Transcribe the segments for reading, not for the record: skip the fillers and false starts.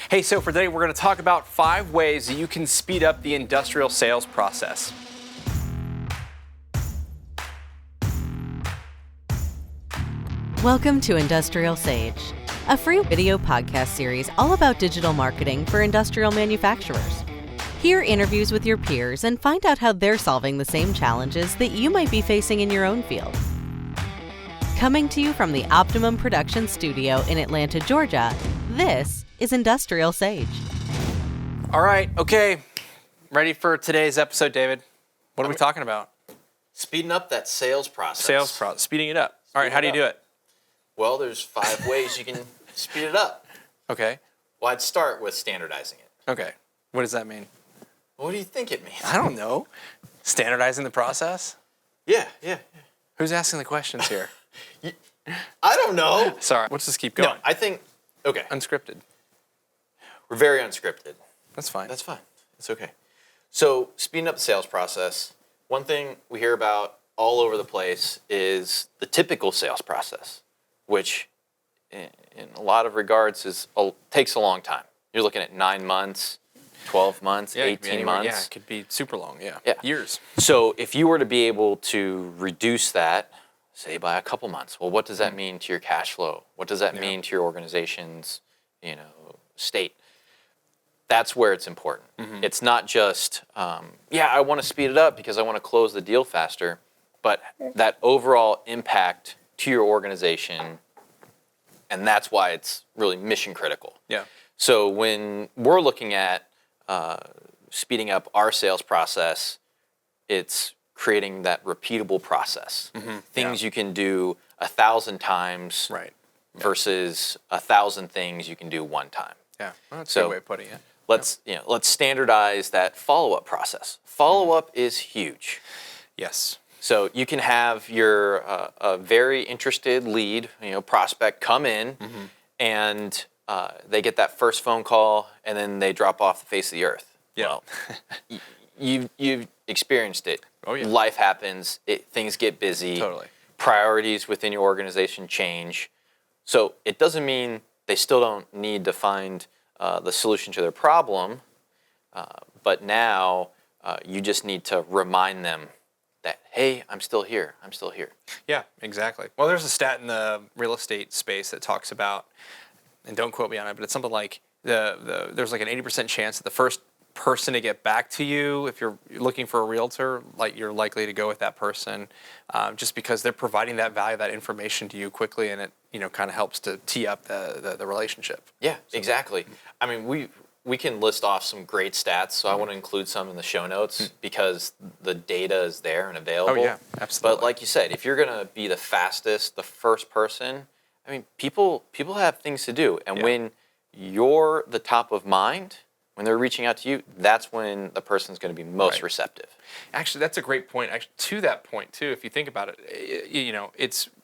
Hey, so for today, we're going to talk about 5 ways that you can speed up the industrial sales process. Welcome to IndustrialSage, a free video podcast series all about digital marketing for industrial manufacturers. Hear interviews with your peers and find out how they're solving the same challenges that you might be facing in your own field. Coming to you from the Optimum Production Studio in Atlanta, Georgia, this is IndustrialSage. All right, okay. Ready for today's episode, David? What are we talking about? Speeding up that sales process. Sales process, speeding it up. All right, how do you do it? Well, there's 5 ways you can speed it up. Okay. Well, I'd start with standardizing it. Okay. What does that mean? What do you think it means? I don't know. Standardizing the process? Yeah. Who's asking the questions here? I don't know. Sorry, let's just keep going. No, I think, okay. Unscripted. We're very unscripted. That's fine. That's fine. It's okay. So, speeding up the sales process, one thing we hear about all over the place is the typical sales process, which in a lot of regards takes a long time. You're looking at 9 months, 12 months, 18 months. Yeah, it could be super long, yeah. Years. So if you were to be able to reduce that, say by a couple months, well, what does that mean to your cash flow? What does that mean to your organization's, state? That's where it's important. Mm-hmm. It's not just, I want to speed it up because I want to close the deal faster, but that overall impact to your organization, and that's why it's really mission critical. Yeah. So when we're looking at speeding up our sales process, it's creating that repeatable process. Mm-hmm. Things you can do 1,000 times versus 1,000 things you can do one time. Yeah, well, that's a good way of putting it. Let's standardize that follow-up process. Follow-up is huge. Yes. So you can have your a very interested lead, prospect come in, and they get that first phone call, and then they drop off the face of the earth. Yeah. Well, you've experienced it. Oh yeah. Life happens. Things get busy. Totally. Priorities within your organization change. So it doesn't mean they still don't need to find the solution to their problem, but now you just need to remind them that, hey, I'm still here. Yeah, exactly. Well, there's a stat in the real estate space that talks about, and don't quote me on it, but it's something like there's like an 80% chance that the first person to get back to you, if you're looking for a realtor, like you're likely to go with that person, just because they're providing that value, that information to you quickly, and it kind of helps to tee up the relationship. Yeah, exactly. I mean, we can list off some great stats, so I want to include some in the show notes because the data is there and available. Oh yeah, absolutely. But like you said, if you're going to be the fastest, the first person, I mean, people have things to do, and when you're the top of mind, when they're reaching out to you, that's when the person's going to be most receptive. Actually, that's a great point. Actually, to that point too, if you think about it,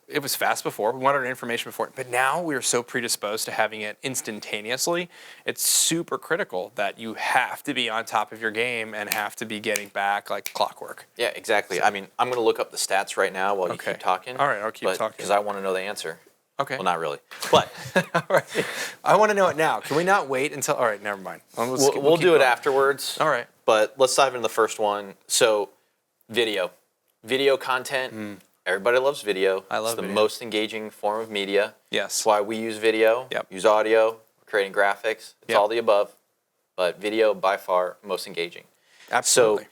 it was fast before. We wanted our information before, but now we are so predisposed to having it instantaneously. It's super critical that you have to be on top of your game and have to be getting back like clockwork. Yeah, exactly. So, I mean, I'm going to look up the stats right now while you keep talking. All right, I'll keep talking. Because I want to know the answer. Okay. Well, not really, but all right. I want to know it now. Can we not wait until? All right, never mind. We'll do it afterwards. All right. But let's dive into the first one. So, video content. Everybody loves video. I love It's the video. most engaging form of media. Yes. That's why we use video. Yep. Use audio. Creating graphics. It's all the above, but video by far most engaging. Absolutely.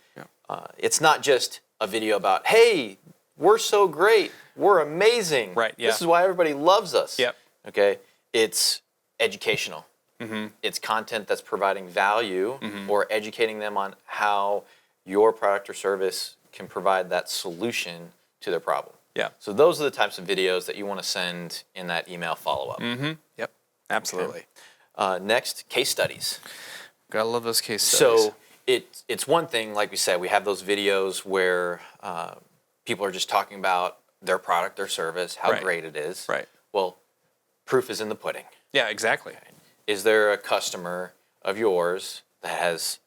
So, it's not just a video about, hey, we're so great. We're amazing. Right, yeah. This is why everybody loves us. Yep. Okay? It's educational. Mm-hmm. It's content that's providing value or educating them on how your product or service can provide that solution to their problem. Yeah. So those are the types of videos that you want to send in that email follow-up. Mm-hmm. Yep. Absolutely. Okay. Next, case studies. Gotta love those case studies. So it's one thing, like we said, we have those videos where people are just talking about their product, their service, how great it is. Right. Well, proof is in the pudding. Yeah, exactly. Is there a customer of yours that has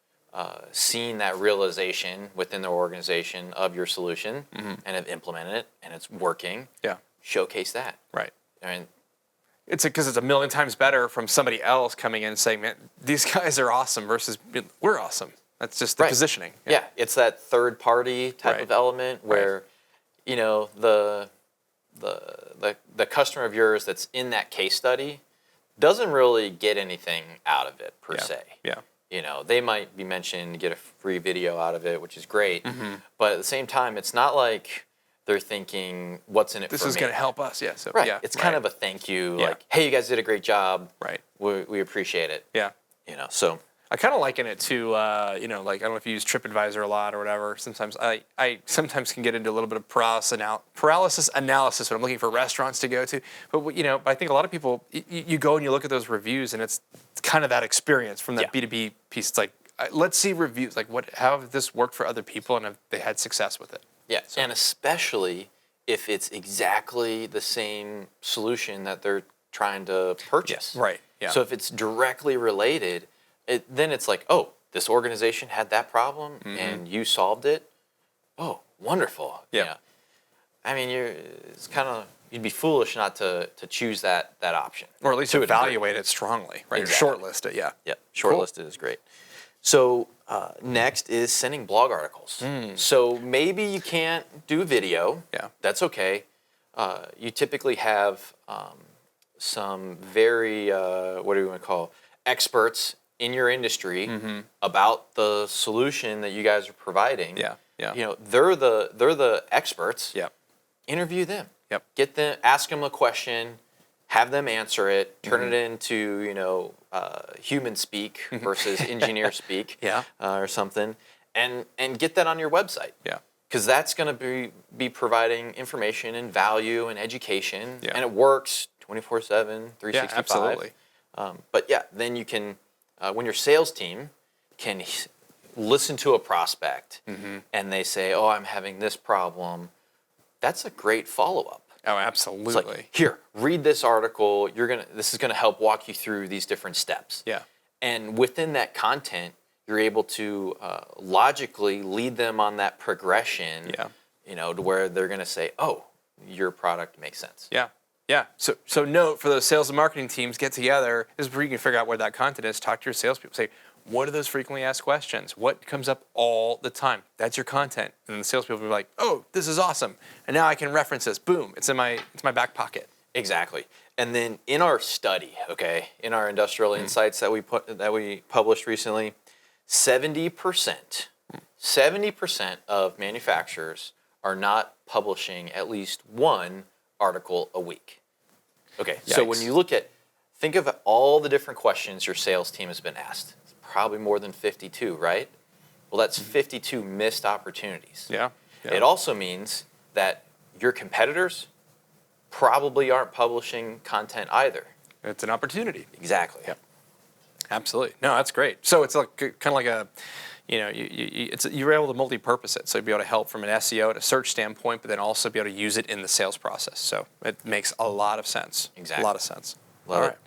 seen that realization within their organization of your solution and have implemented it and it's working? Yeah. Showcase that. Right. I mean, It's because it's a million times better from somebody else coming in and saying, "Man, these guys are awesome," versus we're awesome. That's just the positioning. Yeah, it's that third party type Right. of element where, you know, the customer of yours that's in that case study doesn't really get anything out of it per se. Yeah. You know, they might be mentioned to get a free video out of it, which is great. Mm-hmm. But at the same time, it's not like they're thinking, what's in it This for is me? going to help us. Yeah. So, Right. Yeah, It's kind of a thank you, Yeah. like, hey, you guys did a great job. Right. We appreciate it. Yeah. You know, so I kind of liken it to, you know, like, I don't know if you use TripAdvisor a lot or whatever. Sometimes I sometimes can get into a little bit of paralysis analysis when I'm looking for restaurants to go to. But, you know, I think a lot of people, you go and you look at those reviews, and it's kind of that experience from that B2B piece. It's like, let's see reviews. Like, how have this worked for other people, and have they had success with it? yeah, and especially if it's exactly the same solution that they're trying to purchase. Right. Yeah. So if it's directly related, then it's like, oh, this organization had that problem and you solved it. Oh, wonderful. Yeah. You know, I mean, you'd be foolish not to choose that option. Or at least to a degree. evaluate it strongly, right? Exactly. Or shortlist it, yeah. Yep, shortlisted is great. So next is sending blog articles. So maybe you can't do video. Yeah. That's okay. You typically have some very, what do we want to call, experts in your industry about the solution that you guys are providing. Yeah, yeah. You know, they're the experts. Yep. Interview them. Yep. Get them, ask them a question, have them answer it, turn it into, you know, human speak versus engineer speak, Yeah. or something, and get that on your website. Yeah. Because that's going to be providing information and value and education, Yeah. and it works 24/7, 365. Yeah, absolutely. But yeah, then you can, when your sales team can listen to a prospect and they say, "Oh, I'm having this problem," that's a great follow-up. Oh, It's absolutely. like, here, read this article. This is gonna help walk you through these different steps. Yeah. And within that content, you're able to logically lead them on that progression. Yeah. You know, to where they're gonna say, "Oh, your product makes sense." Yeah. Yeah. So note for those sales and marketing teams, get together. This is where you can figure out where that content is. Talk to your salespeople. Say, what are those frequently asked questions? What comes up all the time? That's your content. And the salespeople will be like, oh, this is awesome. And now I can reference this. Boom. It's in my back pocket. Exactly. And then in our study, okay, in our industrial insights that we published recently, 70% of manufacturers are not publishing at least one article a week. Okay, so when Yikes. you think of all the different questions your sales team has been asked. It's probably more than 52, right? Well, that's 52 missed opportunities. Yeah. It also means that your competitors probably aren't publishing content either. It's an opportunity. Exactly. Yep. Absolutely. No, that's great. So it's like kind of like a, you know, you're able to multi-purpose it. So you'd be able to help from an SEO and a search standpoint, but then also be able to use it in the sales process. So it makes a lot of sense. Exactly. A lot of sense. Love All it. right.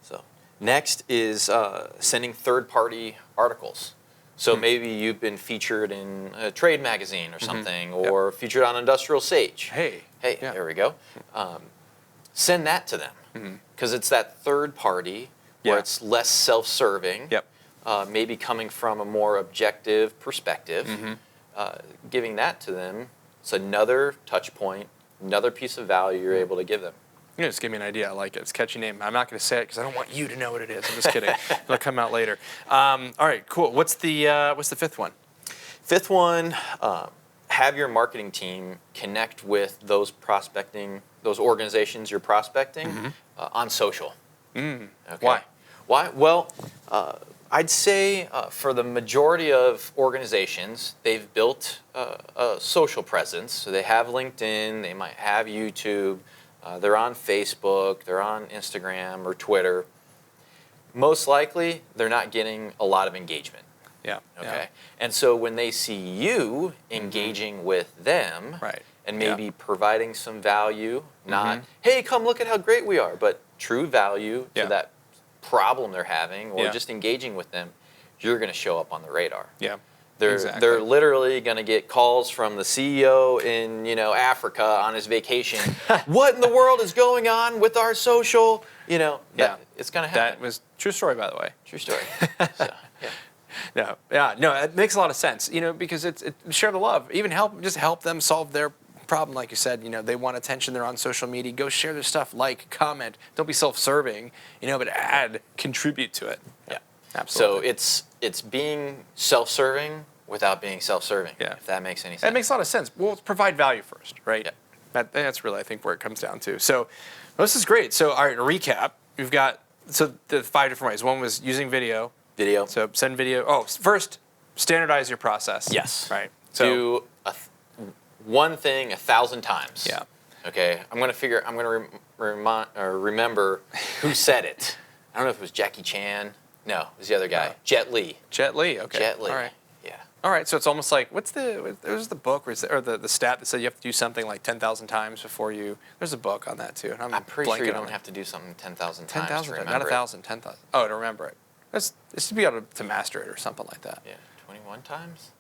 So next is sending third-party articles. So maybe you've been featured in a trade magazine or something, or featured on IndustrialSage. Hey. Yeah. There we go. Send that to them because it's that third party where Yeah. it's less self-serving. Yep. Maybe coming from a more objective perspective. Giving that to them, it's another touch point, another piece of value you're able to give them. You know, just give me an idea. I like it. It's a catchy name. I'm not going to say it because I don't want you to know what it is. I'm just kidding. It'll come out later. All right, cool. What's the fifth one? Fifth one, have your marketing team connect with those organizations you're prospecting on social. Okay. Why? Why? Well, I'd say for the majority of organizations, they've built a social presence. So they have LinkedIn, they might have YouTube, they're on Facebook, they're on Instagram or Twitter. Most likely, they're not getting a lot of engagement. Yeah. Okay. And so when they see you engaging with them, Right. and maybe providing some value, not, hey, come look at how great we are, but true value Yeah. to that problem they're having, or Yeah. just engaging with them, you're going to show up on the radar. Yeah. They're literally going to get calls from the CEO in Africa on his vacation. What in the world is going on with our social? It's going to happen. That was true story, by the way. True story. So, yeah. No, it makes a lot of sense. Because it's share the love, even help them solve their problem. Like you said, they want attention. They're on social media. Go share their stuff. Like, comment. Don't be self-serving. But contribute to it. Yeah, absolutely. So it's being self-serving without being self-serving. Yeah. If that makes any sense. That makes a lot of sense. Well, provide value first, right? Yeah. That's really, I think, where it comes down to. So this is great. So, all right, to recap, we've got the 5 different ways. One was using video. Video. So send video. Oh, first, standardize your process. Yes. Right. So do one thing 1,000 times. Yeah. Okay. I'm gonna remember who said it. I don't know if it was Jackie Chan. No, it was the other guy. Jet Li. Jet Li. Okay. Jet Li. All right. Yeah. All right. So it's almost like there's the book or the stat that said you have to do something like 10,000 times before you. There's a book on that too. And I'm pretty sure you on don't it. have to do something 10,000 times. 10,000, to remember not it. 1,000, 10,000. Oh, to remember it. It should be able to master it or something like that. Yeah. 21 times.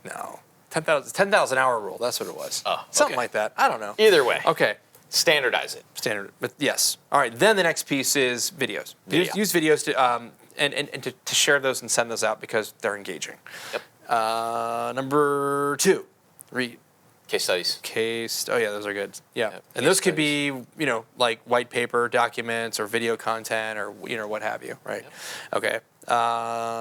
No. 10,000 hour rule. That's what it was. Oh, something okay. like that. I don't know. Either way. Okay. Standardize it. Standard. But yes. All right. Then the next piece is videos. Video. Use videos to and to share those and send those out because they're engaging. Yep. Number 2, read. Case studies. Oh yeah, those are good. Yeah, Yep. and those could be like white paper documents or video content or what have you, right? Yep. Okay.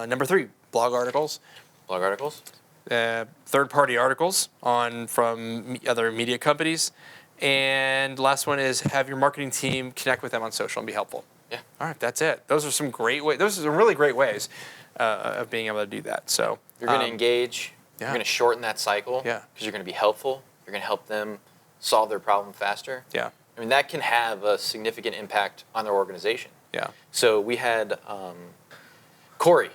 Number 3, blog articles. Blog articles. Third-party articles from other media companies, and last one is have your marketing team connect with them on social and be helpful. Yeah. All right, that's it. Those are some great ways. Those are some really great ways of being able to do that. So you're going to engage. Yeah. You're going to shorten that cycle. Yeah. Because you're going to be helpful. You're going to help them solve their problem faster. Yeah. I mean, that can have a significant impact on their organization. Yeah. So we had Corey.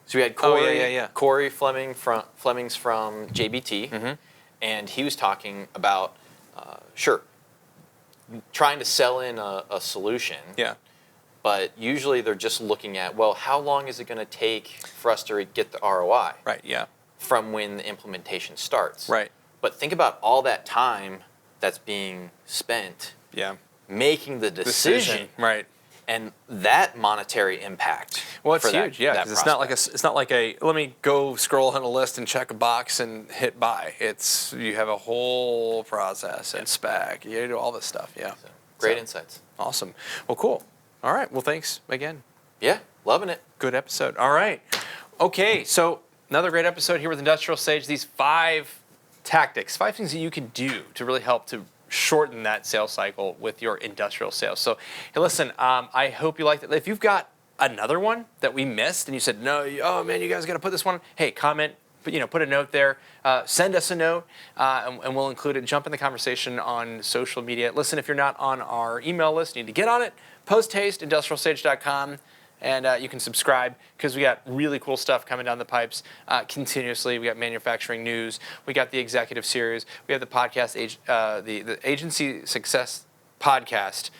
So we had Corey. Oh, yeah. Corey Fleming's from JBT, Mm-hmm. and he was talking about trying to sell in a solution. Yeah. But usually they're just looking at, well, how long is it going to take for us to get the ROI? Right. Yeah. From when the implementation starts. Right. But think about all that time that's being spent Yeah. making the decision. Right. And that monetary impact. Well, it's for that- huge, yeah. that Because prospect. it's not like a let me go scroll on a list and check a box and hit buy. It's you have a whole process and spec. You do all this stuff. Yeah. So, great So, insights. Awesome. Well, cool. All right. Well, thanks again. Yeah, loving it. Good episode. All right. Okay. So another great episode here with Industrial Sage. These 5 tactics, 5 things that you can do to really help to shorten that sales cycle with your industrial sales. So, hey, listen, I hope you liked it. If you've got another one that we missed and you said, no, oh man, you guys got to put this one, hey, comment, put a note there, send us a note, and we'll include it. Jump in the conversation on social media. Listen, if you're not on our email list, you need to get on it. Post-haste, industrialsage.com. And you can subscribe because we got really cool stuff coming down the pipes continuously. We got manufacturing news. We got the executive series. We have the podcast, the Agency Success podcast.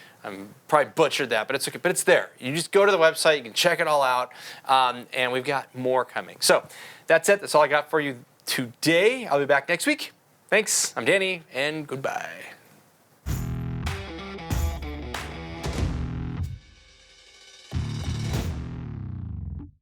Probably butchered that, but it's okay. But it's there. You just go to the website. You can check it all out. And we've got more coming. So that's it. That's all I got for you today. I'll be back next week. Thanks. I'm Danny, and goodbye.